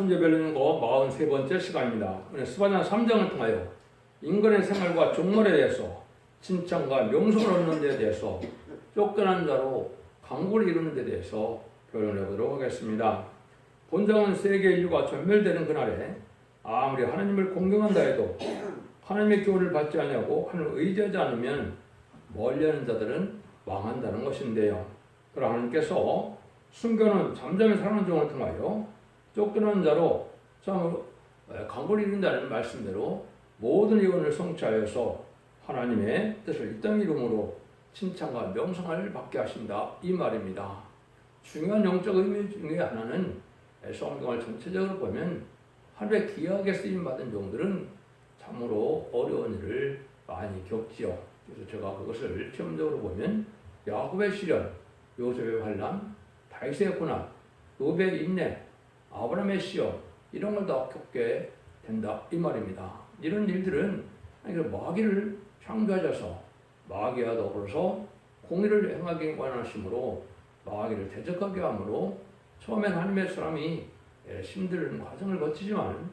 천재별론고 43번째 시간입니다. 오늘 스바냐 3장을 통하여 인간의 생활과 종말에 대해서 칭찬과 명성을 얻는 데 대해서 쫓겨난 자로 강구를 이루는 데 대해서 변론해 보도록 하겠습니다. 본장은 세계 인류가 전멸되는 그날에 아무리 하나님을 공경한다 해도 하나님의 교훈을 받지 않냐고 하나님을 의지하지 않으면 멀리하는 자들은 망한다는 것인데요. 그러나 하나님께서 숨겨놓은 잠잠히 사랑하는 종을 통하여 쫓겨난 자로 참으로 강구를 이룬다는 말씀대로 모든 예언을 성취하여서 하나님의 뜻을 이 땅 이름으로 칭찬과 명성을 받게 하신다 이 말입니다. 중요한 영적 의미 중에 하나는 성경을 전체적으로 보면 하늘에 귀하게 쓰임 받은 종들은 참으로 어려운 일을 많이 겪지요. 그래서 제가 그것을 체험적으로 보면 야곱의 시련, 요셉의 환난, 다윗의 고난, 욥의 인내, 아브라함의 시험 이런 걸 다 겪게 된다 이 말입니다. 이런 일들은 마귀를 창조하셔서 마귀와 더불어서 공의를 행하기 원하심으로 마귀를 대적하게 함으로 처음엔 하나님의 사람이 힘든 과정을 거치지만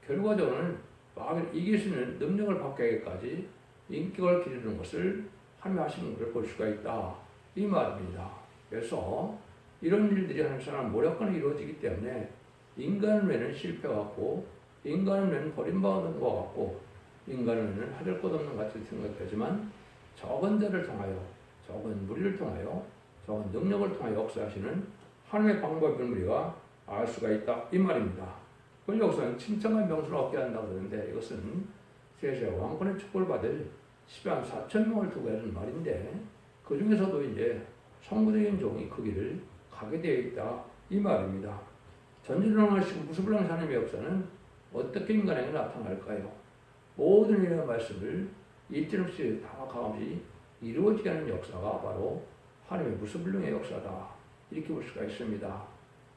결과적으로는 마귀를 이길 수 있는 능력을 받게 하기까지 인격을 기르는 것을 하나님이 하시는 것을 볼 수가 있다 이 말입니다. 그래서 이런 일들이 하나님 사람 모략간에 이루어지기 때문에 인간을 외는 실패 같고 인간을 외는 버림받은 것 같고 인간을 외는 하될 것 없는 같이 생각하지만 적은 자를 통하여 적은 무리를 통하여 적은 능력을 통하여 역사하시는 하나님의 방법을 우리가 알 수가 있다 이 말입니다. 그걸 여기서는 칭찬과 명수를 얻게 한다고 그러는데 이것은 세세 왕권의 축복을 받을 10만 4천 명을 두고 하는 말인데 그 중에서도 이제 성부적인 종이 그 길을 가게 되어 있다 이 말입니다. 전지전능하시고 무수불량하신 하나님의 역사는 어떻게 인간에게 나타날까요? 모든 이런 말씀을 잊지 없이 다 가감없이 이루어지게 하는 역사가 바로 하나님의 무수불량의 역사다 이렇게 볼 수가 있습니다.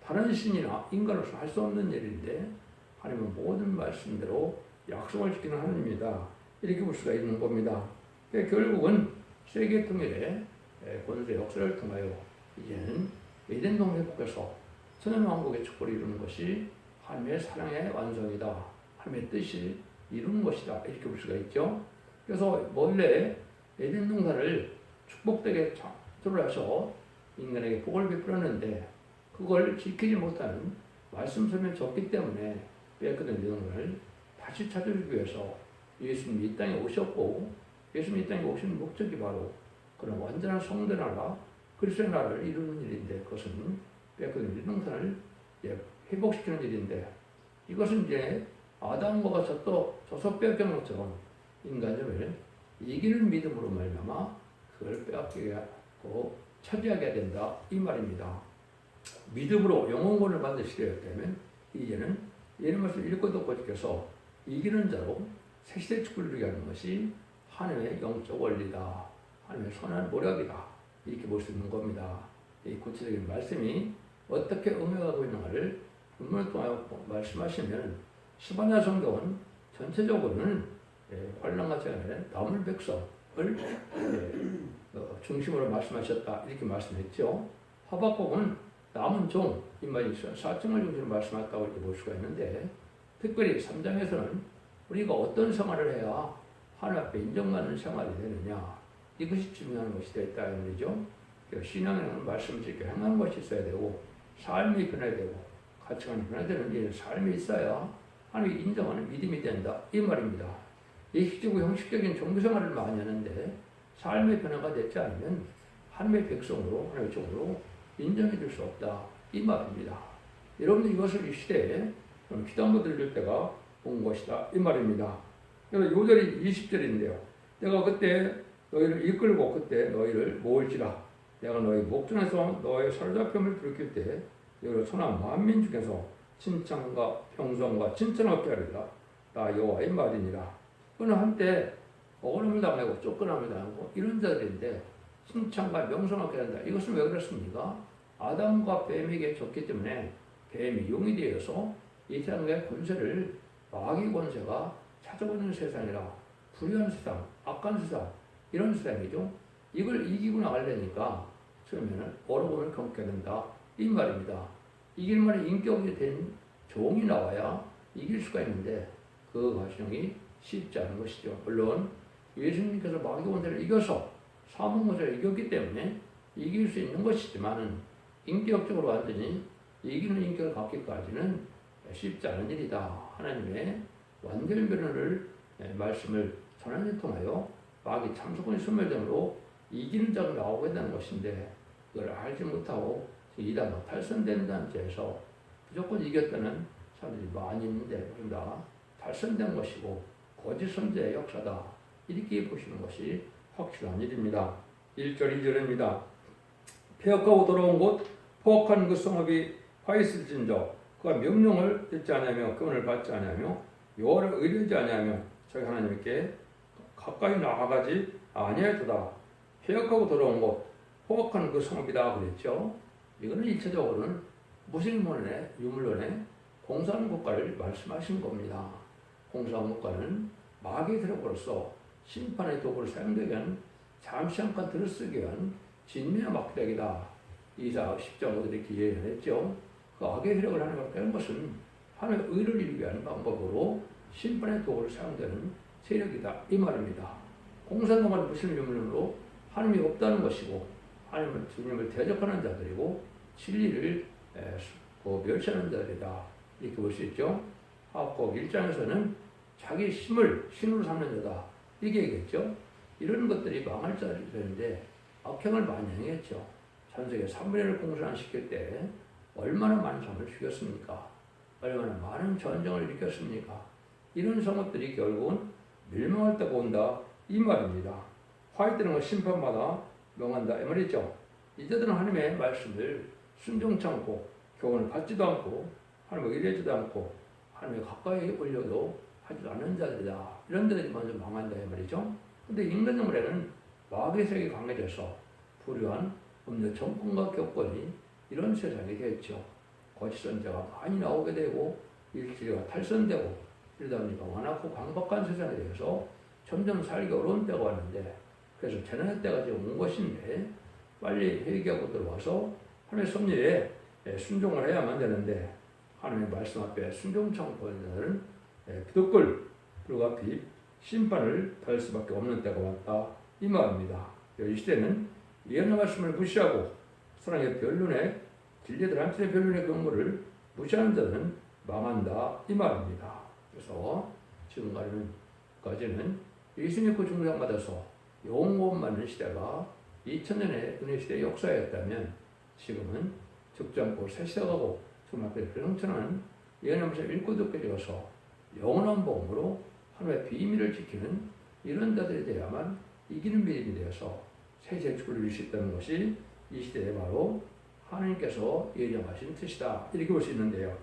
다른 신이나 인간으로서 할 수 없는 일인데 하나님은 모든 말씀대로 약속을 지키는 하나님이다 이렇게 볼 수가 있는 겁니다. 결국은 세계 통일의 권세 역사를 통하여 이제는 에덴 동산에 복해서 천연왕국의 축복을 이루는 것이 하나님의 사랑의 완성이다. 하나님의 뜻이 이루는 것이다. 이렇게 볼 수가 있죠. 그래서 원래 에덴 동산을 축복되게 창조를 하셔 인간에게 복을 베풀었는데 그걸 지키지 못하는 말씀 설명이 적기 때문에 빼앗겨진 동산을 다시 찾아주기 위해서 예수님이 이 땅에 오셨고 예수님이 이 땅에 오신 목적이 바로 그런 완전한 성된 나라 그리스도의 나라를 이루는 일인데 그것은 빼앗겨진 동산을 회복시키는 일인데 이것은 이제 아담과 저서 빼앗긴 것처럼 인간을 이기는 믿음으로 말미암아 그걸 빼앗기게 하고 차지하게 된다 이 말입니다. 믿음으로 영혼권을 받으시려 때문에 이제는 이런 말씀을 읽고 듣고 지켜서 이기는 자로 새시대 축복을 이루게 하는 것이 하나님의 영적 원리다. 하나님의 선한 모략이다. 이렇게 볼 수 있는 겁니다. 이 구체적인 말씀이 어떻게 응해가고 있는가를 본문을 통하여 말씀하시면 스바냐 성경은 전체적으로는 환란과 아니라 남은 백성을 중심으로 말씀하셨다 이렇게 말씀했죠. 하박국은 남은 종 인마이 사정을 중심으로 말씀했다고 이렇게 볼 수가 있는데 특별히 3장에서는 우리가 어떤 생활을 해야 하나님 앞에 인정받는 생활이 되느냐 이것이 중요한 것이 되었다 이 말이죠. 신앙에는 말씀을 지켜 행하는 것이 있어야 되고 삶이 변해야 되고 가치관이 변해야 되는 이런 삶이 있어야 하나님이 인정하는 믿음이 된다 이 말입니다. 의식적이고 형식적인 종교생활을 많이 하는데 삶의 변화가 되지 않으면 하나님의 백성으로 하나님의 종으로 인정해 줄 수 없다 이 말입니다. 여러분들 이것을 이 시대에 기도 드릴 때가 온 것이다 이 말입니다. 그래서 요절이 20절인데요. 내가 그때 너희를 이끌고 그때 너희를 모을지라 내가 너희 목전에서 너의 사로잡힘을 들킬 때 너희를 선한 만민 중에서 칭찬과 평성과 칭찬을 얻게 하리라 나 여호와의 말이니라. 그는 한때 억울함을 당하고 쫓겨남을 당하고 이런 자들인데 칭찬과 명성을 얻게 한다. 이것은 왜 그렇습니까? 아담과 뱀에게 졌기 때문에 뱀이 용이 되어서 이 세상의 권세를 마귀 권세가 찾아오는 세상이라 불의한 세상, 악한 세상 이런 세상이죠. 이걸 이기고 나가려니까 처음에는 어려움을 겪게 된다 이 말입니다. 이길 만한 인격이 된 종이 나와야 이길 수가 있는데 그 과정이 쉽지 않은 것이죠. 물론 예수님께서 마귀 원대를 이겨서 사망을 이겼기 때문에 이길 수 있는 것이지만은 인격적으로 완전히 이기는 인격을 갖기까지는 쉽지 않은 일이다. 하나님의 완결변호를 말씀을 전하는 데 통하여 마귀 참석권이 소멸됨으로 이기는 자가 나오게 되는 것인데 그걸 알지 못하고 이다가 탈선된다는 데에서 무조건 이겼다는 사람들이 많이 있는데 그건 다 탈선된 것이고 거짓 선제의 역사다. 이렇게 보시는 것이 확실한 일입니다. 1절 2절입니다. 폐역하고 돌아온 곳 포악한 그 성읍이 화있을진저 그가 명령을 듣지 아니하며 교훈을 받지 아니하며 여호와를 의뢰하지 아니하며 저희 하나님께 가까이 나아가지 아니하였도다. 폐역하고 돌아온 곳 포악한 그 성읍이다 그랬죠. 이거는 일차적으로는 무슬림론의 유물론의 공산 국가를 말씀하신 겁니다. 공산 국가는 마귀의 세력으로서 심판의 도구를 사용되게 한 잠시 잠깐 들어쓰기 위한 진미의 막대기다. 이사 10장으로 이렇게 예언했죠. 그 악의 세력을 하나님과 깨는 것은 하나님의 의를 이루기 위한 방법으로 심판의 도구를 사용되는 세력이다. 이 말입니다. 공산당은 무슬림 유물론으로 하나님이 없다는 것이고 하나님을 주님을 대적하는 자들이고 진리를 멸시하는 자들이다. 이렇게 볼 수 있죠. 하박국 1장에서는 자기 힘을 신으로 삼는 자다. 이게 얘기했죠. 이런 것들이 망할 자들이 되는데 악행을 많이 행했죠. 전세계 3분의 1을 공산시킬 때 얼마나 많은 사람을 죽였습니까? 얼마나 많은 전쟁을 일으켰습니까? 이런 성업들이 결국은 멸망할 때가 온다. 이 말입니다. 화이트는 걸 심판받아 명한다. 이 말이죠. 이제들은 하나님의 말씀을 순종치 않고 교훈을 받지도 않고 하나님을 의뢰하지도 않고 하나님의 가까이 올려도 하지도 않는 자들이다. 이런 자들이 먼저 망한다. 이 말이죠. 근데 인간의 물에는 마귀의 세력이 강해져서 불의한 법률 정권과 교권이 이런 세상이 되었죠. 거짓 선자가 많이 나오게 되고 일주일가 탈선되고 이러다 보니까 완악하고 강박한 세상에 대해서 점점 살기 어려운 때가 왔는데 그래서 재난의 때가 지금 온 것인데 빨리 회개하고 들어와서 하나님의 섭리에 순종을 해야만 되는데 하나님의 말씀 앞에 순종치 않고 있는 자들은 비독글 불과 심판을 받을 수밖에 없는 때가 왔다. 이 말입니다. 이 시대는 예언의 말씀을 무시하고 사랑의 변론에 진리들 한편의 변론의 경고를 무시하는 자들은 망한다. 이 말입니다. 그래서 지금까지는 예수님 그 중상 받아서 영원 많은 시대가 2000년의 은혜 시대의 역사였다면 지금은 적지 않고 새 시대가 가고 정말 그렁천한 예언의 말씀을 읽고 듣게 되어서 영원한 복음으로 하나님의 비밀을 지키는 이런 자들이 되어야만 이기는 믿음이 되어서 새 재축을 누릴 수 있다는 것이 이 시대에 바로 하나님께서 예정하신 뜻이다. 이렇게 볼 수 있는데요.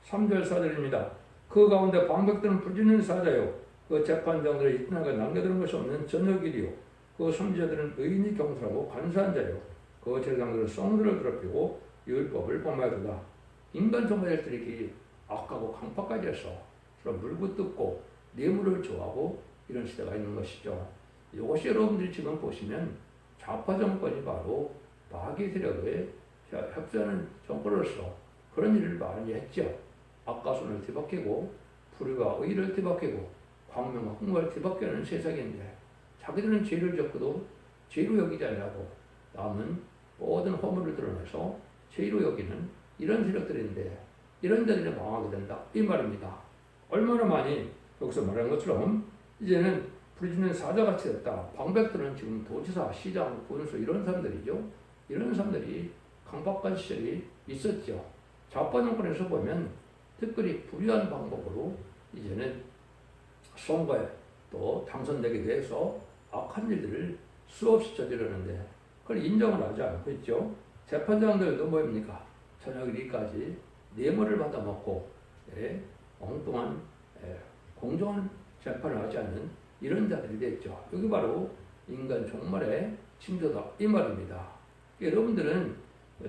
3절 4절입니다. 그 가운데 방백들은 부지는 사자요 그 재판장들의 이տն하게 남겨두는 것이 없는 전역일이요 그 선지자들은 의인이 경솔하고 간사한 자요 그 제사장들은 성들을 더럽히고 율법을 범하여도다. 인간 정죄들이 악하고 강팍까지 해서 서로 물고 뜯고 뇌물을 좋아하고 이런 시대가 있는 것이죠. 이것이 여러분들이 지금 보시면 좌파 정권이 바로 마귀 세력에 협조하는 정권으로서 그런 일을 많이 했죠. 악과손을 뒤바뀌고 불의와 의를 뒤바뀌고 광명과 흥을 뒤바뀌는 세상인데 자기들은 죄를 졌고도 죄로 여기지 않냐고 남은 모든 허물을 드러내서 죄로 여기는 이런 세력들인데 이런 자들이 망하게 된다. 이 말입니다. 얼마나 많이 여기서 말하는 것처럼 이제는 부르짖는 사자같이 됐다. 방백들은 지금 도지사, 시장, 군수 이런 사람들이죠. 이런 사람들이 강박한 시절이 있었죠. 좌파 정권에서 보면 특별히 불의한 방법으로 이제는 선거에 또 당선되게 돼서 악한 일들을 수없이 저지르는데 그걸 인정을 하지 않고 있죠. 재판장들도 뭐입니까? 저녁 이까지 뇌물을 받아먹고 엉뚱한 공정한 재판을 하지 않는 이런 자들이 됐죠. 여기 바로 인간 종말의 징조다 이 말입니다. 여러분들은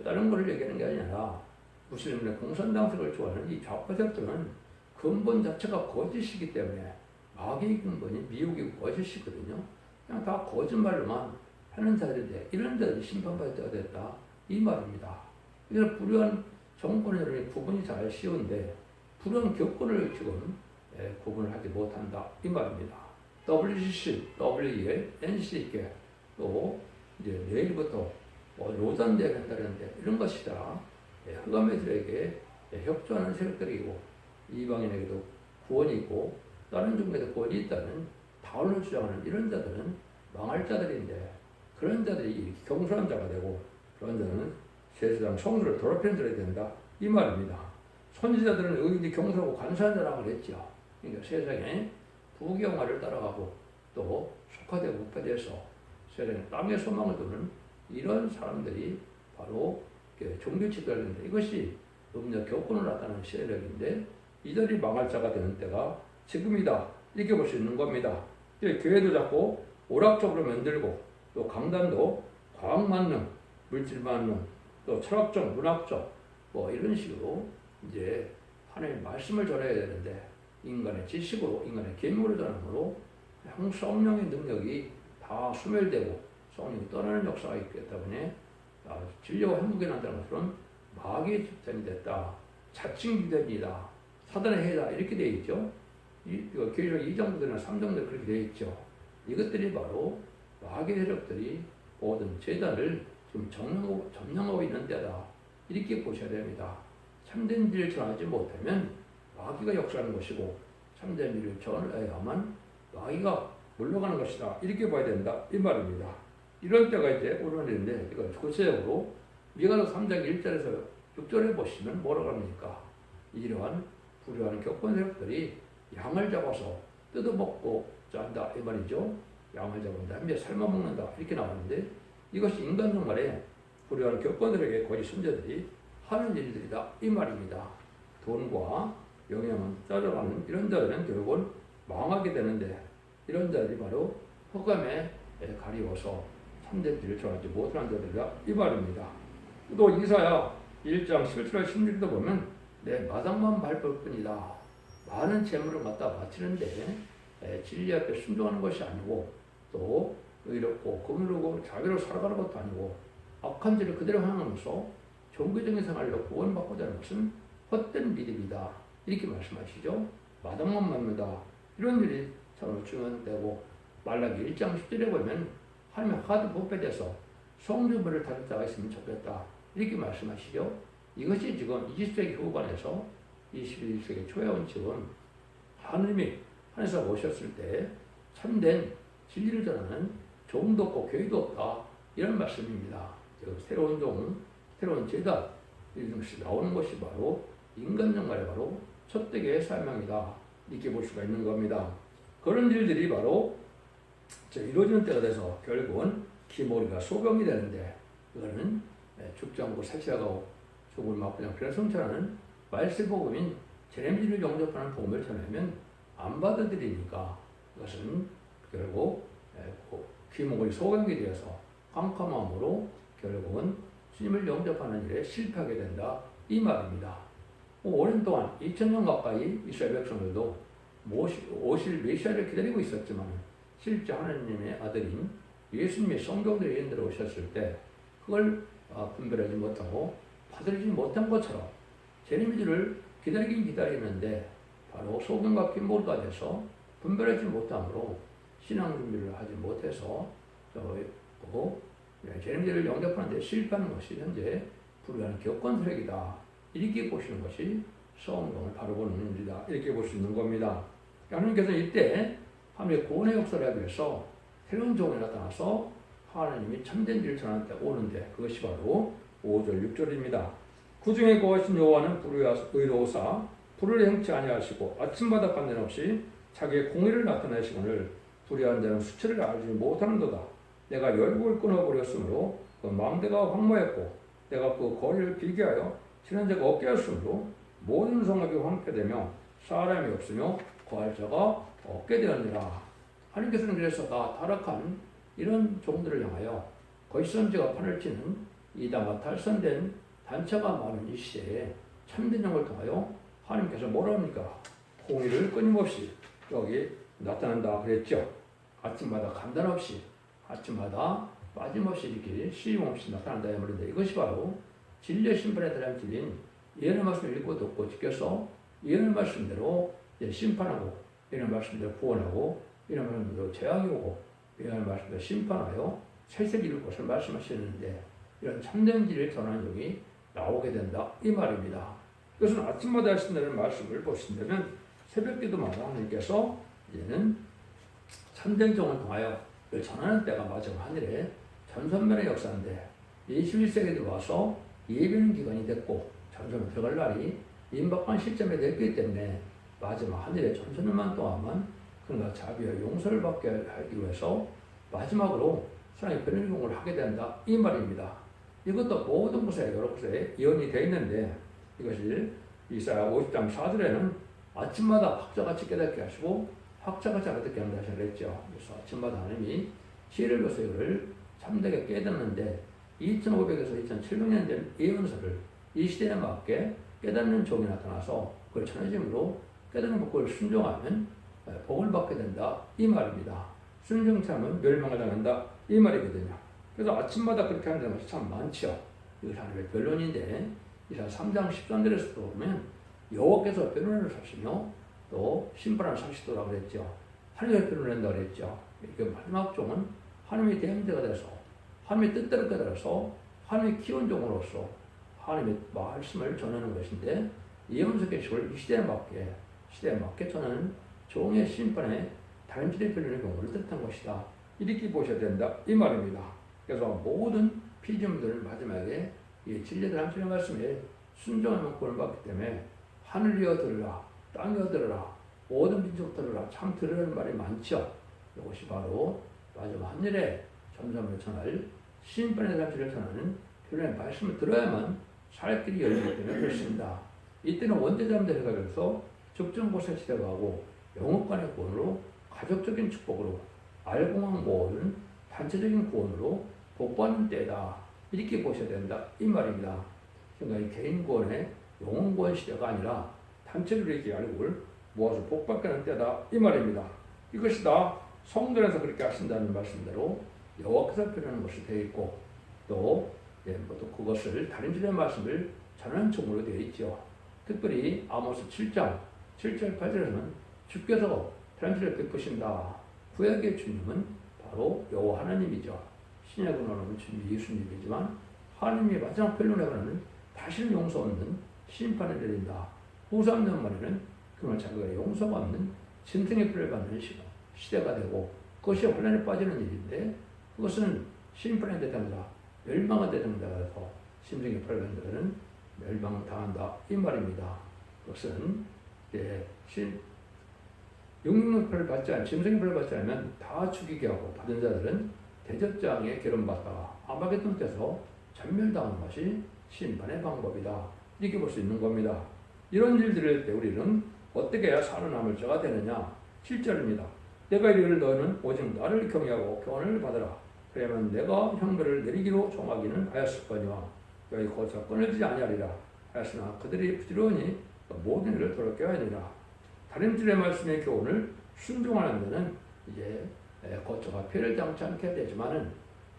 다른 걸 얘기하는 게 아니라 무슬림의 공산당색을 좋아하는 이 좌파들은 근본 자체가 거짓이기 때문에 마귀의 근본이 미혹이고 거짓이거든요. 그냥 다 거짓말로만 하는 자들인데 이런 자들이 심판받을 때가 됐다 이 말입니다. 그래서 불의한 정권의 구분이 잘 쉬운데 그런 교권을 지금 구분을 하지 못한다 이 말입니다. WCC, WEA, NCC께 또 이제 내일부터 로단대회를 한다는데 이런 것이 다 흑암의들에게 협조하는 세력들이고 이방인에게도 구원이 있고 다른 종교에도 구원이 있다는 다운을 주장하는 이런 자들은 망할 자들인데 그런 자들이 이렇게 경솔한 자가 되고 그런 자는 세상 성도를 더럽히는 자가 된다 이 말입니다. 선지자들은 의인이 경솔하고 간사한 자라고 그랬죠. 그러니까 세상에 부경화를 따라가고 또 속화되고 목표돼서 세상에 땅의 소망을 두는 이런 사람들이 바로 종교 지도자인데 이것이 음력 교권을 나타내는 세력인데 이들이 망할 자가 되는 때가 지금이다 이렇게 볼 수 있는 겁니다. 교회도 자꾸 오락적으로 만들고 또 강단도 과학만능, 물질만능, 또 철학적, 문학적 뭐 이런 식으로 이제 하나님의 말씀을 전해야 되는데 인간의 지식으로 인간의 계명으로 전함으로 성령의 능력이 다 소멸되고 성령이 떠나는 역사가 있기 때문에 진리와 행복이 난다는 것은 마귀의 집단이 됐다. 자칭 비전이다. 사단의 해다. 이렇게 되어 있죠. 이거 계시록 2장들이나 3장들 그렇게 되어 있죠. 이것들이 바로 마귀의 세력들이 모든 재단을 지금 점령하고 있는 때다. 이렇게 보셔야 됩니다. 참된 진리를 전하지 못하면 마귀가 역사하는 것이고 참된 진리를 전해야만 마귀가 물러가는 것이다. 이렇게 봐야 된다. 이 말입니다. 이런 때가 이제 오늘인데 이거 구체적으로 미가서 3장 1절에서 6절에 보시면 뭐라고 합니까? 이러한 불효하는 교권 세력들이 양을 잡아서 뜯어먹고 짠다 이 말이죠. 양을 잡은 다음에 삶아먹는다 이렇게 나오는데 이것이 인간 생활에 불효하는 교권들에게 거짓 선자들이 하는 일들이다 이 말입니다. 돈과 영향을 따라가는 이런 자들은 결국은 망하게 되는데 이런 자들이 바로 흑암에 가리워서 참된 길을 전하지 못하는 자들이다 이 말입니다. 또 이사야 1장 17절 16절도 보면 내 마당만 밟을 뿐이다. 많은 재물을 갖다 바치는데 진리 앞에 순종하는 것이 아니고 또 의롭고 거물르고 자비로 살아가는 것도 아니고 악한 죄를 그대로 행하면서 종교적인 생활로 구원받고자 하는 것은 헛된 믿음이다. 이렇게 말씀하시죠. 마당만 밟는다. 이런 일이 참 중요한데고 말라기 1장 10절에 보면 하나님의 하도 부패돼서 성전물을 다룰 자가 있으면 좋겠다. 이렇게 말씀하시죠. 이것이 지금 20세기 후반에서 21세기 초에 온 지금 하나님이 하늘에서 오셨을 때 참된 진리를 전하는 종도 없고 교회도 없다. 이런 말씀입니다. 새로운 종, 새로운 제단 이런 것이 나오는 것이 바로 인간 영말의 바로 첫대교의 사명이다. 이렇게 볼 수가 있는 겁니다. 그런 일들이 바로 이루어지는 때가 돼서 결국은 기모리가 소병이 되는데 그거는 죽지 않고 살찌어가고 죽을 막고 그냥 피를 성취하는 말세복음인 제렘지를 영접하는 복음을 전하면 안 받아들이니까 그것은 결국 귀목이 소경이 되어서 깜깜함으로 결국은 주님을 영접하는 일에 실패하게 된다 이 말입니다. 오랜 동안 2000년 가까이 이스라엘 백성들도 오실 메시아를 기다리고 있었지만 실제 하나님의 아들인 예수님의 성경들이 인들어 오셨을 때 그걸 분별하지 못하고 받아들이지 못한 것처럼 제레미야를 기다리긴 기다리는데 바로 소경과 핀볼가 돼서 분별하지 못함으로 신앙 준비를 하지 못해서 제레미야를 영접하는 데 실패하는 것이 현재 불의하는 교권 세력이다. 이렇게 보시는 것이 성경을 바로 보는 일이다. 이렇게 볼 수 있는 겁니다. 하나님께서 이때 하나님의 구원의 역사를 하기 위해서 새로운 종이 나타나서 하나님이 참된 일을 전할 때 오는데 그것이 바로 5절 6절입니다. 그 중에 거하신 여호와는 의로우사 불을 행치 아니하시고 아침마다 관련 없이 자기의 공의를 나타내시거늘 불의한 자는 수치를 알지 못하는도다. 내가 열국을 끊어버렸으므로 그 망대가 황무했고 내가 그 거리를 비게 하여 지는 자가 없게 하였으므로 모든 성읍이 황폐되며 사람이 없으며 거할 자가 없게 되었느라. 하나님께서는 그래서 다 타락한 이런 종들을 향하여 거짓 선지가 판을 치는 이단과 탈선된 단체가 많은 이 시대에 참된 영을 통하여 하나님께서 뭐라 합니까? 공의를 끊임없이 여기 나타난다 그랬죠. 아침마다 간단없이 아침마다 빠짐없이 이렇게 쉼없이 나타난다 이 말인데 이것이 바로 진리의 심판에 대한 진리인 예언의 말씀을 읽고 듣고 지켜서 이런 말씀대로 심판하고, 이런 말씀대로 구원하고, 이런 말씀대로 재앙이 오고, 이런 말씀대로 심판하여 세세를 이룰 것을 말씀하시는데, 이런 참된 진리를 전하는 종이 나오게 된다 이 말입니다. 그것은 아침마다 하신다는 말씀을 보신다면 새벽기도마다 하나님께서 이제는 참된 종을 통하여 전하는 때가 마지막 하늘에 전선면의 역사인데 21세기에 들어와서 예배는 기간이 됐고 전선면 들어갈 날이 임박한 시점에 됐기 때문에 마지막 하늘에 전선만 동안만 그런가 자비와 용서를 받게 하기 위해서 마지막으로 사랑의 변론공을 하게 된다 이 말입니다. 이것도 모든 곳에 여러 곳에 예언이 되어 있는데 이것을 이사야 50장 4절에는 아침마다 학자같이 깨닫게 하시고 학자같이 알아듣게 한다 하셨죠. 그래서 아침마다 하나님이 지혜를 줘서 이거를 참되게 깨닫는데 2500에서 2700년 된 예언서를 이 시대에 맞게 깨닫는 종이 나타나서 그걸 전해짐으로 깨닫는 법을 순종하면 복을 받게 된다 이 말입니다. 순종치 않으면 멸망을 당한다 이 말이거든요. 그래서 아침마다 그렇게 하는 것이 참 많죠. 이것이 하나님의 변론인데 이사 3장 13절에서도 보면 여호와께서 변론을 하시며 또 심판을 사시도라고 그랬죠. 하나님의 변론을 한다고 그랬죠. 그 마지막 종은 하나님의 대행자가 돼서 하나님의 뜻대로 깨달아서 하나님의 키운 종으로서 하나님의 말씀을 전하는 것인데 예언서 계시를 이 시대에 맞게 전하는 종의 심판에 다림질의 변론의 경우를 뜻한 것이다. 이렇게 보셔야 된다 이 말입니다. 그래서 모든 피조물들은 마지막에 이 진리들 하나님의 말씀에 순종하는 구원을 받기 때문에 하늘이여 들으라, 땅이여 들으라, 모든 민족 들으라, 참 들으라는 말이 많죠. 이것이 바로 마지막 하늘에 전선을 전할 심판의 사실을 전하는 그런 말씀을 들어야만 살 길이 열리기 때문에 그렇습니다. 이때는 원대자들에 가면서 적정고사 시대가 하고 영업간의 구원으로 가족적인 축복으로 알공한 구원은 단체적인 구원으로 복받는 때다. 이렇게 보셔야 된다. 이 말입니다. 그러니까 개인 구원의 영혼 구원 시대가 아니라 단체로 이렇게 알고를 모아서 복받게 하는 때다. 이 말입니다. 이것이 다 성전에서 그렇게 하신다는 말씀대로 여호와께서 표현하는 것이 되어 있고 또 그것을 다림질의 말씀을 전하는 총으로 되어 있죠. 특별히 아모스 7장 7절 8절에는 주께서 다림질을 베푸신다. 구약의 주님은 바로 여호와 하나님이죠. 신약으로는 주님 예수님이지만 하나님이 마지막 변론에는 다시는 용서 없는 심판을 내린다. 후삼년 만에는 그러면 자기가 용서가 없는 짐승의 피를 받는 시대가 되고 그것이 혼란에 빠지는 일인데 그것은 심판의 대상자, 멸망의 대상자라서 짐승의 피를 받는 자는 멸망당한다 이 말입니다. 그것은 육육의 피를 받지 않으면 짐승의 피를 받지 않으면 다 죽이게 하고 받은 자들은 대접장에 기름받다가 아마겟돈에서 전멸당하는 것이 심판의 방법이다. 이렇게 볼 수 있는 겁니다. 이런 일들을 때 우리는 어떻게 해야 살아남을 자가 되느냐? 7절입니다. 내가 이르기를 너는 오직 나를 경외하고 교훈을 받으라. 그러면 내가 형벌을 내리기로 정하기는 하였을 거니와 여기 거기서 끊어지지 아니하리라 하였으나 그들이 부지런히 모든 일을 돌아게 하니라. 다림질의 말씀의 교훈을 순종하는 데는 이제 거처가 피해를 당치 않게 되지만은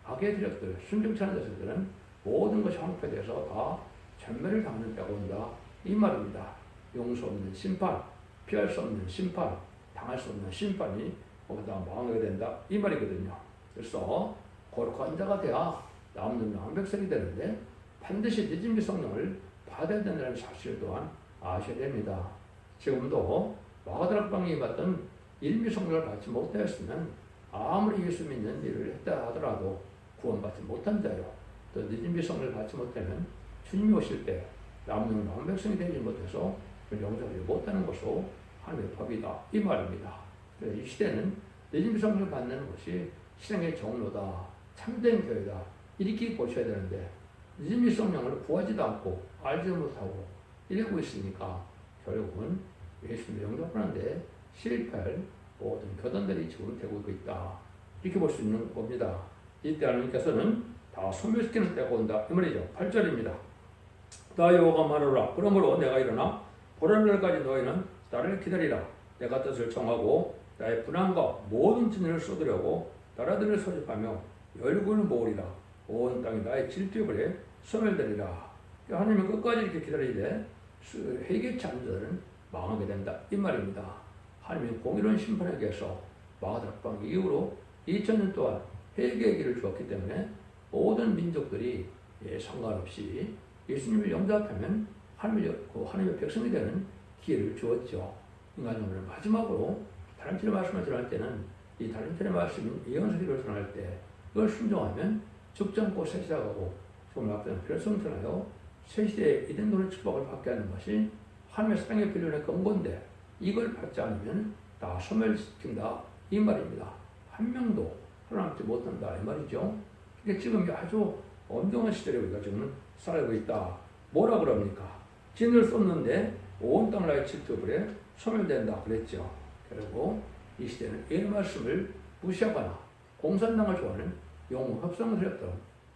악의 세력들, 순종치 않는 자들은 모든 것이 황폐돼서 다 전멸을 당하는 때가 온다. 이 말입니다. 용서 없는 심판, 피할 수 없는 심판, 당할 수 없는 심판이 거기다 망하게 된다. 이 말이거든요. 그래서 거룩한 자가 돼야 남는 완벽성이 되는데 반드시 늦은비 성령을 받아야 된다는 사실 또한 아셔야 됩니다. 지금도 마가다락방에 받던 일미 성령을 받지 못하였으면 아무리 예수 믿는 일을 했다 하더라도 구원받지 못한 자요. 또 늦은비 성령을 받지 못하면 주님이 오실 때 남는 완벽성이 되지 못해서 용서하지 못하는 것으로 하나님의 법이다. 이 말입니다. 그래서 이 시대는 늦은비 성령을 받는 것이 신앙의 정로다. 참된 교회다. 이렇게 보셔야 되는데 늦은비 성령을 구하지도 않고 알지도 못하고 이러고 있으니까 결국은 예수님을 영접하는데 실패할 모든 교단들이 지금 되고 있다. 이렇게 볼 수 있는 겁니다. 이때 하나님께서는 다 소멸시키는 때가 온다. 이 말이죠. 8절입니다. 나 여호와가 말하노라. 그러므로 내가 일어나 보라는 날까지 너희는 나를 기다리라. 내가 뜻을 정하고 나의 분함과 모든 진리를 쏟으려고 나라들을 소집하며 열군을 모으리라. 온 땅이 나의 질투에 소멸되리라. 하나님은 끝까지 이렇게 기다리되 회개치 않는 자들은 망하게 된다 이 말입니다. 하나님이 공의로운 심판에 의해서 마가다락방 이후로 2000년 동안 회개의 길을 주었기 때문에 모든 민족들이 상관없이 예수님을 영접하면 하나님의 백성이 되는 기회를 주었죠. 인간적으로 마지막으로 다른처럼 말씀을 전할 때는 이 다른처럼 말씀인 예언서기를 전할 때 이걸 순종하면 죽지 않고 새 시작하고 조금 앞에는 별성 전하여 새 시대에 이den도의 축복을 받게 하는 것이 하나님의 사랑의 필요의 근본인데 이걸 받지 않으면 다 소멸시킨다 이 말입니다. 한 명도 살아남지 못한다 이 말이죠. 그러니까 지금 아주 엄중한 시대에 우리가 지금 살고 있다. 뭐라 그럽니까? 진을 쏟는데 온 땅을 나의 질투불에 소멸된다 그랬죠. 그리고 이 시대는 이 말씀을 무시하거나 공산당을 좋아하는 영웅 협상세력들,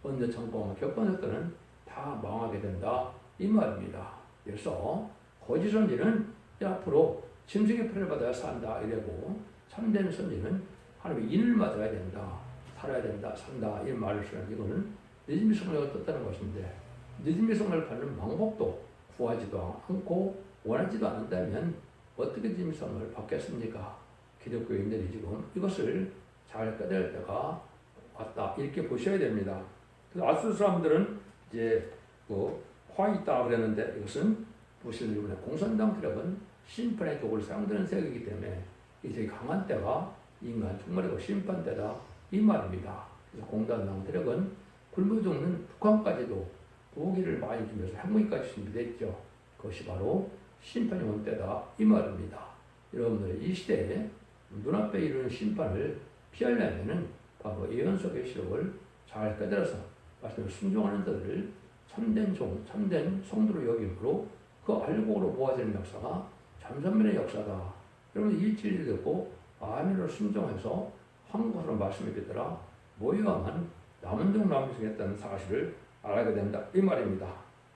언제 정권과 격번세력들은 다 망하게 된다 이 말입니다. 그래서 거짓 선지는 앞으로 짐승의 표를 받아야 산다 이래고 참된 선지는 하나님의 인을 맞아야 된다, 살아야 된다, 산다 이 말을 쓰는 이거는 믿음의 성령을 떴다는 것인데 믿음의 성령을 받는 방법도 구하지도 않고 원하지도 않는다면 어떻게 믿음의 성령을 받겠습니까? 기독교인들이 지금 이것을 잘 깨달을 때가 왔다 이렇게 보셔야 됩니다. 그래서 아수 사람들은 이제 화 있다 그랬는데 이것은 무슨 이번에 공산당 세력은 심판의 독을 사용되는 세력이기 때문에 이제 강한 때가 인간 종말이고 심판 때다 이 말입니다. 그래서 공산당 세력은 굶어 죽는 북한까지도 무기를 많이 주면서 핵무기까지 준비됐죠. 그것이 바로 심판이 온 때다 이 말입니다. 여러분들 이 시대에 눈앞에 이르는 심판을 피하려면은 바로 예언서 계시록을 잘 깨달아서 말씀을 순종하는 자들을 참된 참된 성도로 여김으로 그 알곡으로 모아지는 역사가 잠잠면의 역사다. 여러분 일치를 듣고 아멘으로 순종해서 한국어로 말씀을 듣더라 모여야만 남은 종 남은 종 했다는 사실을 알게 된다 이 말입니다.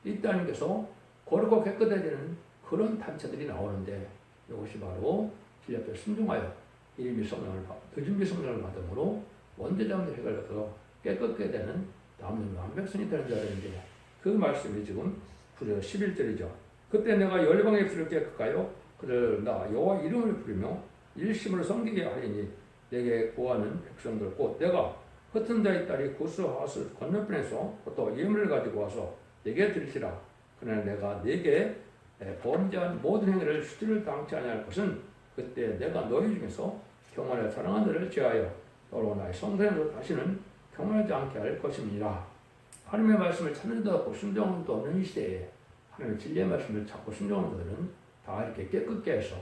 이때 하나님께서 거룩하고 깨끗해지는 그런 단체들이 나오는데 이것이 바로 길 앞에 순종하여 이름이 성령을 늦은비 성령을 받음으로 원죄자들 해결해서 깨끗게 되는 남은 완벽성이 되는 자들인데 그 말씀이 지금 11절이죠. 그때 내가 열방의 입술을 깨끗하여 그들 나 여호와 이름을 부르며 일심으로 섬기게 하리니 내게 구하는 백성들 곧 내가 흩은 자의 딸이 구스하스 건너편에서 또 예물을 가지고 와서 내게 드리시라. 그러나 내가 내게 범죄한 모든 행위를 수치를 당치 아니할 것은 그때 내가 너희 중에서 경건에 사랑하는 자를 제하여 너로 나의 성전에서 다시는 경건하지 않게 할 것입니다. 하나님의 말씀을 찾는 자 없고 순종하는 자 없는 이 시대에 하나님의 진리의 말씀을 찾고 순종하는 자들은 다 이렇게 깨끗게 해서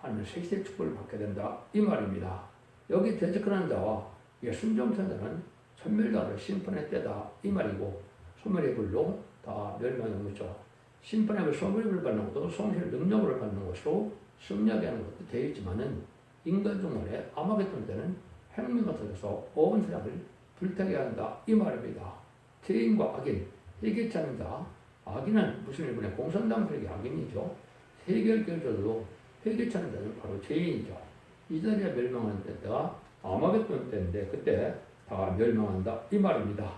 하나님의 새시대 축복을 받게 된다 이 말입니다. 여기 대적하는 자와 순종하는 자는 천멸당을 심판의 때다 이 말이고 소멸의 불로 다 멸망의 무죠. 심판의 불, 소멸의 불 받는 것도 성실의 능력을 받는 것으로 승리하게 하는 것도 되어 있지만은 인간 종말에 아마겟돈 때는 핵무기가 터져서 온 세상을 불타게 한다 이 말입니다. 죄인과 악인, 회개치 않는 자, 악인은 무슨 일본의 공산당 세력의 악인이죠. 세계교회도 회개치 않는 자는 바로 죄인이죠. 이 자리에 멸망하는 때가 아마겟돈 때인데 그때 다 멸망한다 이 말입니다.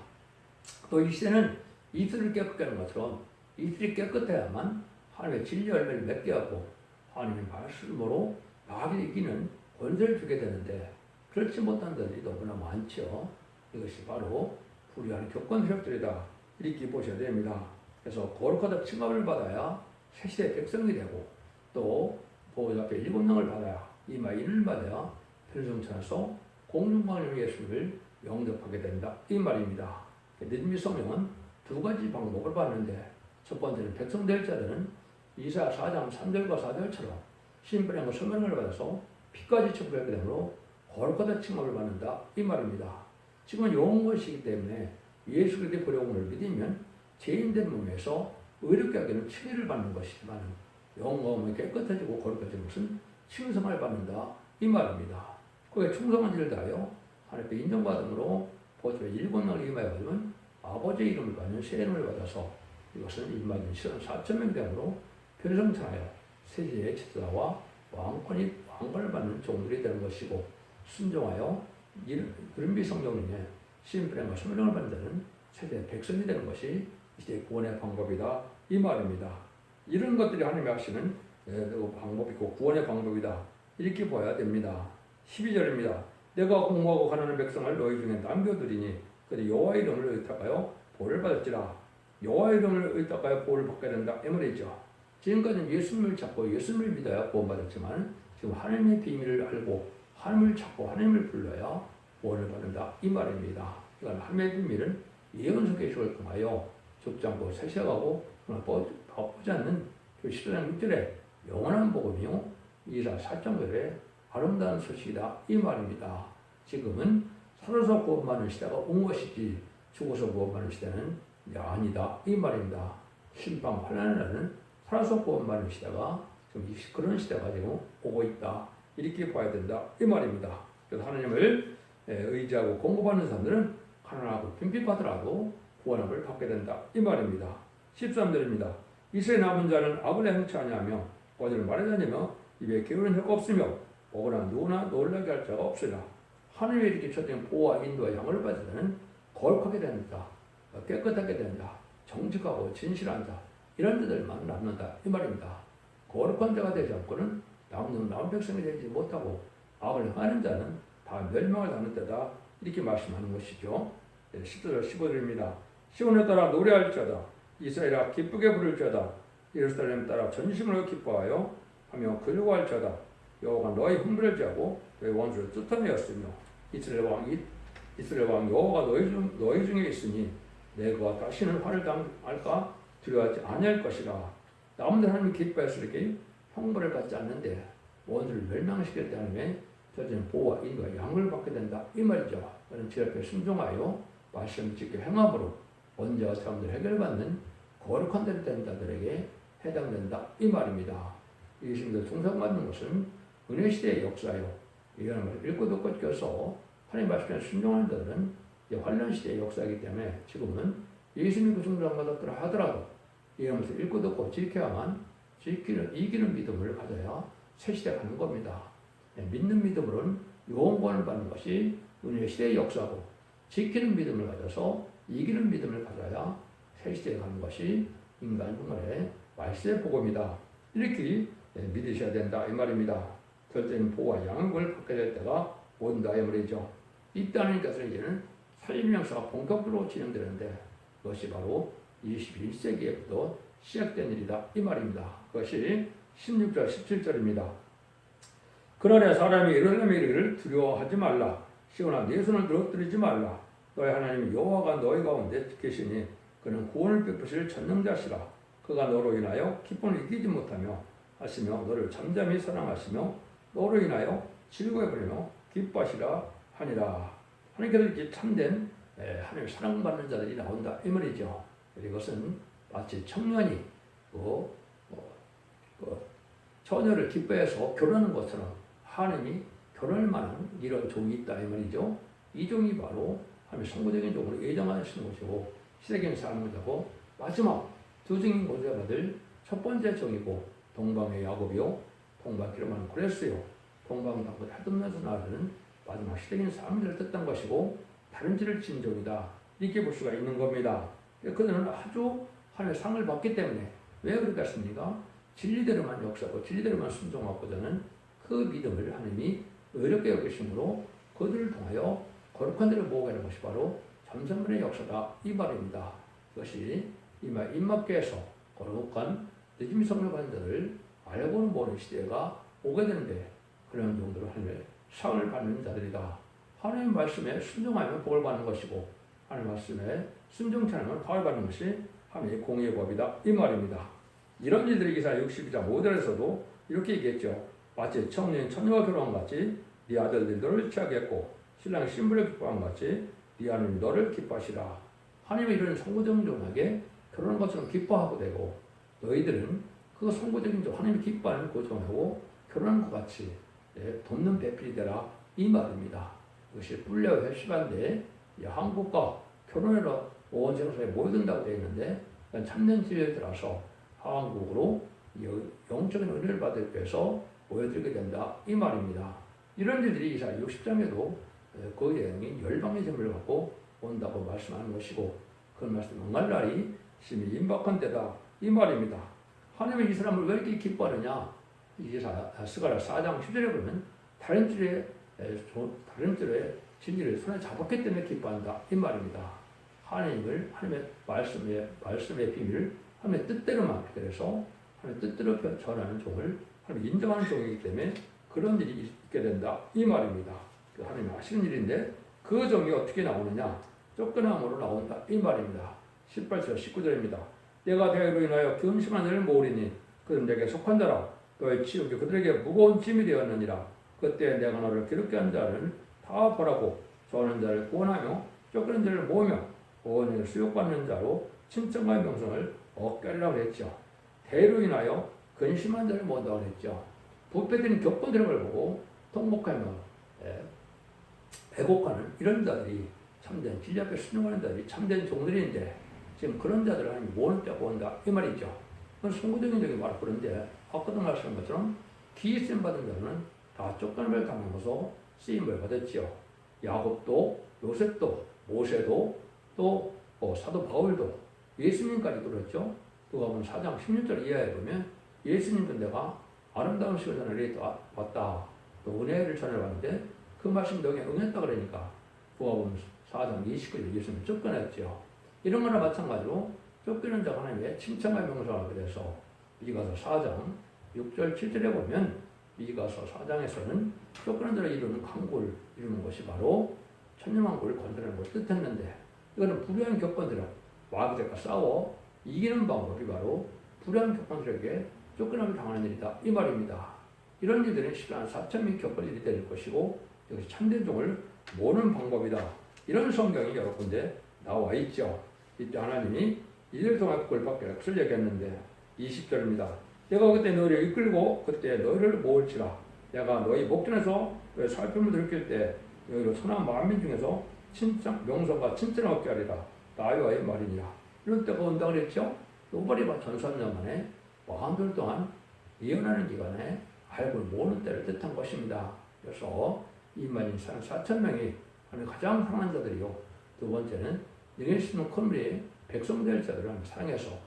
또 이 시대는 이슬을 깨끗게 하는 것처럼 이슬이 깨끗해야만 하나님의 진리 열매를 맺게 하고 하나님의 말씀으로 마귀를 이기는 권세를 주게 되는데 그렇지 못한 자들이 너무나 많죠. 이것이 바로 불의하는 교권 세력들이다 이렇게 보셔야 됩니다. 그래서 거룩하다 칭함을 받아야 새시대 백성이 되고 또 보호자 앞에 7명을 받아야 이마인을 받아야 편성천에서 공중방을 예수를 영접하게 된다 이 말입니다. 믿음의 성령은 두 가지 방법을 받는데 첫 번째는 백성 될 자들은 이사야 4장 3절과 4절처럼 신분과 소명을 받아서 피까지 처벌하게 되므로 거룩하다 칭함을 받는다 이 말입니다. 지금은 영원 것이기 때문에 예수 그리스도의 보혈을 믿으면 죄인된 몸에서 의롭게 하기는 칭의를 받는 것이지만 영원히 깨끗해지고 거룩해지는 것은 칭송을 받는다 이 말입니다. 그에 충성한 일을 다하여 하나님께 인정받음으로 보좌의 7명을 임하여 가지면 아버지의 이름을 받는 새 이름을 받아서 이것은 임하는 시간 4,000명 되므로 편성천하여 세계의 제자와 왕권을 받는 종들이 되는 것이고 순종하여 그른비 성령님의 심판과 소명을 받는 자는 세대 백성이 되는 것이 이제 구원의 방법이다 이 말입니다. 이런 것들이 하나님이 하시는 그 방법이 있고 구원의 방법이다. 이렇게 봐야 됩니다. 12절입니다. 내가 공고하고 가난한 백성을 너희 중에 남겨두리니 그들이 여호와 이름을 의탁하여 보를 받을지라. 여호와 이름을 의탁하여 보를 받게 된다. 이 말이죠. 지금까지는 예수님을 찾고 예수님을 믿어야 구원받았지만 지금 하나님의 비밀을 알고 하나님을 찾고 하나님을 불러야 구원을 받는다. 이 말입니다. 그러니까 하나님의 비밀은 예언서 계시를 통하여 죽지 않고 세세가고 바쁘지 않는 그 14장 6절에 영원한 복음이요 이사 4장절에 아름다운 소식이다. 이 말입니다. 지금은 살아서 구원받는 시대가 온 것이지 죽어서 구원받는 시대는 아니다. 이 말입니다. 심판 환란이라는 살아서 구원받는 시대가 지금 그런 시대가 지금 오고 있다. 이렇게 봐야 된다. 이 말입니다. 그래서 하나님을 의지하고 공급받는 사람들은 가난하고 빈핍하더라도 구원함을 받게 된다. 이 말입니다. 13절입니다. 이스라엘 남은 자는 악을 행치 아니하며 거짓을 말하자며 입에 게으른 혀가 없으며 오거나 누구나 놀라게 할 자가 없으라. 하나님의 이렇게 주어진 보호와 인도와 양을 받을 자는 거룩하게 된다. 깨끗하게 된다. 정직하고 진실한 자. 이런 자들만 남는다. 이 말입니다. 거룩한 자가 되지 않고는 남은 백성이 되지 못하고 악을 행하는 자는 다 멸망을 당할 때다. 이렇게 말씀하는 것이죠. 10절 15절입니다. 시온에 따라 노래할 자다. 이스라엘아 기쁘게 부를 자다. 예루살렘 따라 전심으로 기뻐하여 하며 그리워할 자다. 여호와가 너희 흥분을 지하고 너희 원수를 쫓아내었으며 이스라엘 왕 여호와가 너희 중에 있으니 내가 다시는 화를 당할까 두려워하지 아니할 것이라. 남들 하나님 기뻐해서 이렇게 형벌을 받지 않는데 원수를 멸망시킬 때 하나님의 저지는 보호와 인도와 양을 받게 된다. 이 말이죠. 그는 제 앞에 순종하여 말씀을 지켜 행함으로 언제와 사람들 해결받는 거룩한 대로 된 자들에게 해당된다. 이 말입니다. 이 예수님들 충성받는 것은 은혜 시대의 역사요. 이런 것을 읽고 듣고 껴서 하나님 말씀에 순종하는 자들은 환란 시대의 역사이기 때문에 지금은 예수님이 그 충성받았더라 하더라도 이런 것을 읽고 듣고 지켜야만 이기는 믿음을 가져야 새 시대 가는 겁니다. 믿는 믿음으로는 영원권을 받는 것이 은혜 시대의 역사고 지키는 믿음을 가져서 이기는 믿음을 가져야 새 시대에 가는 것이 인간 생활의 말세의 복음이다. 이렇게 믿으셔야 된다. 이 말입니다. 절대적인 보호와 양육을 받게 될 때가 온다. 이 말이죠. 이 땅에 가서 이제는 살림 역사가 본격적으로 진행되는데 그것이 바로 21세기에부터 시작된 일이다. 이 말입니다. 그것이 16절 17절입니다. 그러나 사람이 예루살렘에 이르기를 두려워하지 말라. 시온아 네 손을 늘어뜨리지 말라. 너희 하나님 여호와가 너희 가운데 계시니 그는 구원을 베푸실 전능자시라. 그가 너로 인하여 기쁨을 이기지 못하며 하시며 너를 잠잠히 사랑하시며 너로 인하여 즐거워 부리며 기뻐하시라 하니라. 하나님께서 이렇게 참된 하나님의 사랑받는 자들이 나온다. 이 말이죠. 이것은 마치 청년이 처녀를 기뻐해서 결혼하는 것처럼 하나님이 결혼할 만한 이런 종이 있다. 이 말이죠. 이 종이 바로 하나님의 성부적인 종으로 예정하시는 것이고 시대적인 사람을 하고 마지막 두 종이 모두가 받을 첫 번째 종이고 동방의 야곱이요 동방기름한 고레스요 동방당고 하듬면서 나르는 마지막 시대적인 사람들을 뜻한 것이고 다른 질을 진 종이다. 이렇게 볼 수가 있는 겁니다. 그들은 아주 하나님의 상을 받기 때문에 왜 그렇게 했습니까? 진리대로만 역사하고 진리대로만 순종하고자 하는 그 믿음을 하나님이 의롭게 여기심으로 그들을 통하여 거룩한 데를 모으게 것이 바로 잠잠문의 역사다. 이 말입니다. 그것이 임마께서 거룩한 늦음이 성령 받은 자를 알고는 모르는 시대가 오게 되는데 그런 정도로 하나님의 상을 받는 자들이다. 하나님의 말씀에 순종하면 복을 받는 것이고 하나님의 말씀에 순종치 않으면 벌을 받는 것이 하나님의 공의의 법이다. 이 말입니다. 이런 일들이 기사 62장 5절에서도 이렇게 얘기했죠. 마치 청년이 처녀와 결혼한 같이 네 아들들이 너를 취하겠고 신랑이 신부를 기뻐한 같이 네 하나님 너를 기뻐하시라. 하나님의 이런 성부적인 종에게 결혼한 것처럼 기뻐하고 되고 너희들은 그 성부적인 종 하나님이 기뻐하는 그 종하고 결혼한 것 같이 돕는 배필이 되라. 이 말입니다. 이것이 뿔려 회심한데 한국과 결혼해서 오원제로서에 모여든다고 되어 있는데 참된 지혜에 따라서 한국으로 영적인 은혜를 받을 위해서 모여들게 된다. 이 말입니다. 이런 일들이 이사 60장에도 그 내용이 열방의 재물을 갖고 온다고 말씀하는 것이고 그 말씀 응할 날이 심히 임박한 때다. 이 말입니다. 하나님이 이 사람을 왜 이렇게 기뻐하느냐? 스가랴 4장 10절에 보면 다른 줄의 진리를 손에 잡았기 때문에 기뻐한다 이 말입니다. 하나님의 말씀의 비밀을 하나님의 뜻대로만 그래서 하나님의 뜻대로 전하는 종을 하나님 인정하는 종이기 때문에 그런 일이 있게 된다 이 말입니다. 하나님이 하시는 일인데 그 종이 어떻게 나오느냐? 쫓겨남으로 나온다 이 말입니다. 18절 19절입니다. 내가 대로 인하여 금심한 자를 모으리니 그들은 내게 속한 자라. 너의 치욕이 그들에게 무거운 짐이 되었느니라. 그때 내가 너를 기롭게 한 자를 다 벌하고 저하는 자를 구원하며 쫓기는 자를 모으며 오은을 수욕받는 자로 칭찬과 명성을 얻게 하리라고 했죠. 대로 인하여 근심한 자를 모은다고 했죠. 부패된 격분들을 보고 통곡하며 애곡하는 이런 자들이 참된 진리 앞에 순종하는 자들이 참된 종들인데 지금 그런 자들을 하나님이 모으는 때가 온다 이 말이죠. 그건 송구적인 말 그런데 아까도 말씀한 것처럼 기회쓰임 받은 자는 다 쫓겨남을 당하면서 쓰임을 받았지요. 야곱도 요셉도 모세도 또 사도 바울도 예수님까지 그랬죠. 누가복음 4장 16절 이하에 보면 예수님도 내가 아름다운 식을 전하리 왔다. 또 은혜를 전해봤는데 그 말씀 너에게 응했다 그러니까 누가복음 4장 29절 예수님 쫓겨났죠. 이런 거나 마찬가지로 쫓기는 자가 하나님의 칭찬과 명성을 하게 돼서 미가서 4장 6절 7절에 보면 미가서 4장에서는 쫓기는 자를 이루는 강구를 이루는 것이 바로 천년왕국을 건드리는 것을 뜻했는데 이거는 불의한 격번들은 마귀들과 싸워 이기는 방법이 바로 불의한 격번들에게 쫓겨남을 당하는 일이다 이 말입니다. 이런 일들은 시간 4천명이 겪을 일이 될 것이고 여기서 참된 종을 모으는 방법이다. 이런 성경이 여러 군데 나와 있죠. 이때 하나님이 이들 통한 그걸 받게 것을 얘기했는데 20절입니다. 내가 그때 너희를 이끌고 그때 너희를 모을지라. 내가 너희 목전에서 너희 살펴을 들킬 때 너희로 선한 만민 중에서 칭찬, 명성과 칭찬을 얻게 하리라. 나여호와의 말이니라. 이런 때가 온다 그랬죠. 노바리바 전선년 만에 40절 동안 예언하는 기간에 알고 모으는 때를 뜻한 것입니다. 그래서 이만인 사람 4천명이 가장 상한 자들이요. 두 번째는 능히 쓰는 컴리의 백성될 자들을 사랑해서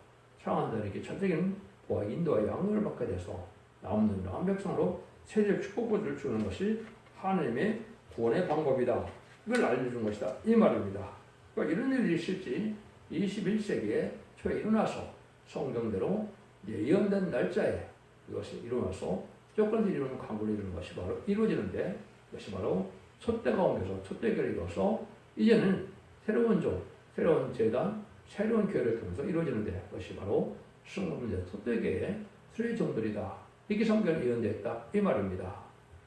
사랑한 자들에게 전적인 보아 인도와 양육을 받게 돼서 남는 남은 백성으로 세계 축복을 주는 것이 하나님의 구원의 방법이다. 이걸 알려준 것이다. 이 말입니다. 그러니까 이런 일이 있을지 21세기에 초에 일어나서 성경대로 예언된 날짜에 이것이 일어나서 조건들이 이루는 강구를 이루는 것이 바로 이루어지는데 이것이 바로 촛대가 오면서 촛대교를 이루어서 이제는 새로운 종, 새로운 재단, 새로운 교회를 통해서 이루어지는데 그것이 바로 성공문제 촛대교의 수의 종들이다. 이렇게 성경에 예언되었다. 이 말입니다.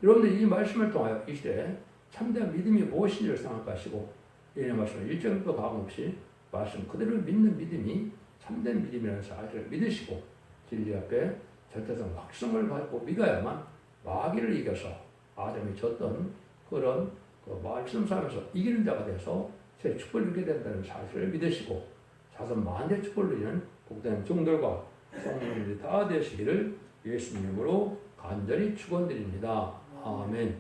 여러분들 이 말씀을 통하여 이 시대에 참된 믿음이 무엇인지를 생각하시고 이 말씀을 일정도 가감없이 말씀 그대로 믿는 믿음이 참된 믿음이라는 사실을 믿으시고 진리 앞에 절대성 확성을 받고 믿어야만 마귀를 이겨서 아담이 졌던 그런 말씀 싸움에서 이기는 자가 돼서 새 축복을 누리게 된다는 사실을 믿으시고 자선 만대 축복을 누리는 복된 종들과 성령들이 다 되시기를 예수님으로 간절히 축원드립니다. 아멘.